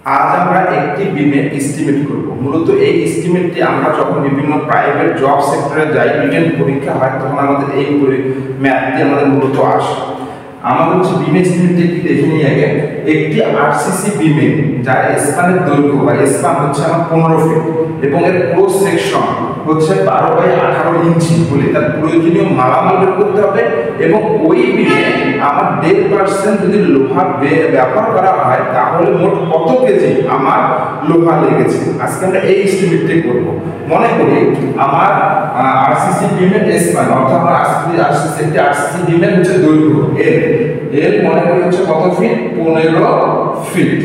আজ আমরা একটি বিমের এস্টিমেট করব। মূলত এই এস্টিমেটটি আমরা যখন বিভিন্ন প্রাইভেট জব সেক্টরে যাই, রিটেন পরীক্ষা হয়, তখন আমাদের এই ম্যাথটি আমাদের মূলত আসে। আমাদের হচ্ছে বিমের এস্টিমেটটি কি দেখে নিই আগে। একটি আরসিসি বিমে যার স্প্যানের দৈর্ঘ্য বা স্প্যান হচ্ছে আমার 15 ফিট এবং এর ক্রস সেকশন হচ্ছে 12/18 ইঞ্চি বলে তার প্রয়োজনীয় মালামাল বের করতে হবে এবং ওই বিমে আমার 1.5% যদি লোহা ব্যবহার করা হয় তাহলে মোট কত কেজি আমার লোহা লেগেছে। আজকে আমরা এই এস্টিমেটটি করব। মনে করি আমার আরসিসি বিমের স্প্যান অর্থাৎ আমার আরসিসি বিমের হচ্ছে দৈর্ঘ্য এর মনে করি হচ্ছে কত ফিট, 15 ফিট।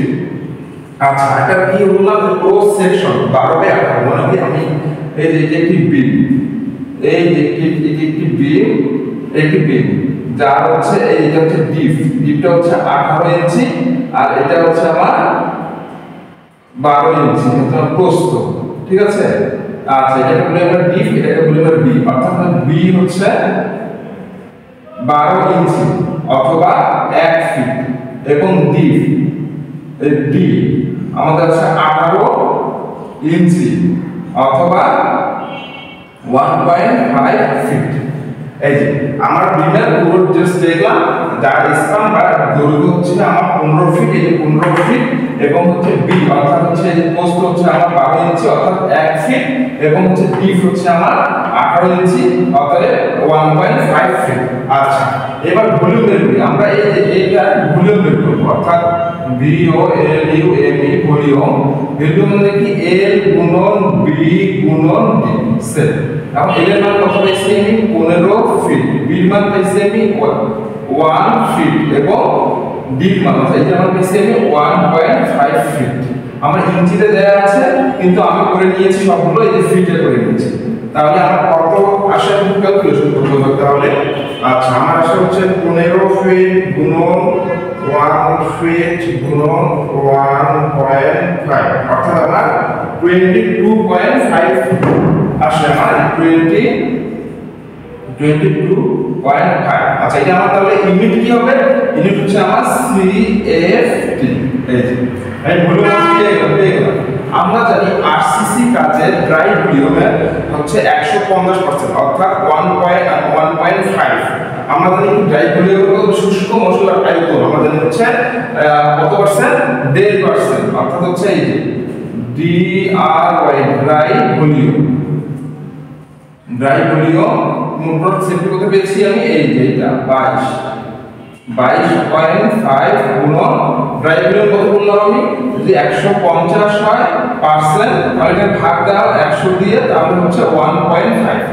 আচ্ছা, এটা কি বললাম, ক্রস সেকশন 12/18। মনে করি আমি এই যে একটি বিম, এই যে একটি বিম যার হচ্ছে এইটা হচ্ছে ডিপটা হচ্ছে 18 ইঞ্চি আর এটা হচ্ছে আমার 12 ইঞ্চি, এটা প্রস্থ। ঠিক আছে। আচ্ছা, এটাকে বলি আমরা ডিপ, এটাকে বলি আমরা বি, অর্থাৎ বি হচ্ছে 12 ইঞ্চি অথবা 1 ফিট এবং ডি আমাদের আছে 18 ইঞ্চি অথবা 1.5 ফিট। এই যে আমার বিমের পুরো জাস্ট দেখলাম, যার স্প্যান বা দৈর্ঘ্য হচ্ছে আমার 15 ফিট, এই যে 15 ফিট এবং হচ্ছে বি অর্থাৎ হচ্ছে এই যে প্রস্থ হচ্ছে আমার 12 ইঞ্চি অর্থাৎ 1 ফিট এবং হচ্ছে ডিপ হচ্ছে আমার 18 ইঞ্চি অর্থাৎ 1.5 ফিট। আচ্ছা, এবার ভলিউম বের করি আমরা। এই যে এইটা ভলিউম বের করব, অর্থাৎ VOLUME ভলিউম মানে কি L গুণন B গুণন D সেট। এখন L এর মান কত পাইছি আমি 15 ফিট, B এর মান পাইছি আমি 1 ফিট এবং D এর মান এটার মান পাইছি আমি 1.5 ফিট। আমার ইঞ্চিতে দেয়া আছে কিন্তু আমি করে নিয়েছি সবগুলো এই যে ফিটে করে নিয়েছি। তাহলে আমার কত আসে আমি ক্যালকুলেশন করতে হবে তাহলে। আচ্ছা, আমার আসে হচ্ছে 15 ফিট গুণন 1 ফিট গুণন 1.5 অর্থাৎ আমার 22.5 আসে আমার 22.5। আচ্ছা, এটা আমার তাহলে ইউনিট কি হবে? ইউনিট হচ্ছে আমার CFT। এই ভলিউম পেয়ে গেলাম। আমরা জানি আরসিসি কাজের ড্রাই ভলিউমের হচ্ছে 150% অর্থাৎ 1.5। আমরা জানি ড্রাই ভলিউমের শুষ্ক মশলার আয়তন আমরা জানি হচ্ছে কত পার্সেন্ট? 1.5%। অর্থাৎ হচ্ছে এই যে DRY ড্রাই ভলিউম মোট সেফটি কত পেয়েছি আমি? এই যে এটা 22.5 গুণন ড্রাই ভলিউম কত বললাম আমি? যদি 150 হয় পার্সেন্ট তাহলে এটা ভাগ দাও 100 দিয়ে, তাহলে হচ্ছে 1.5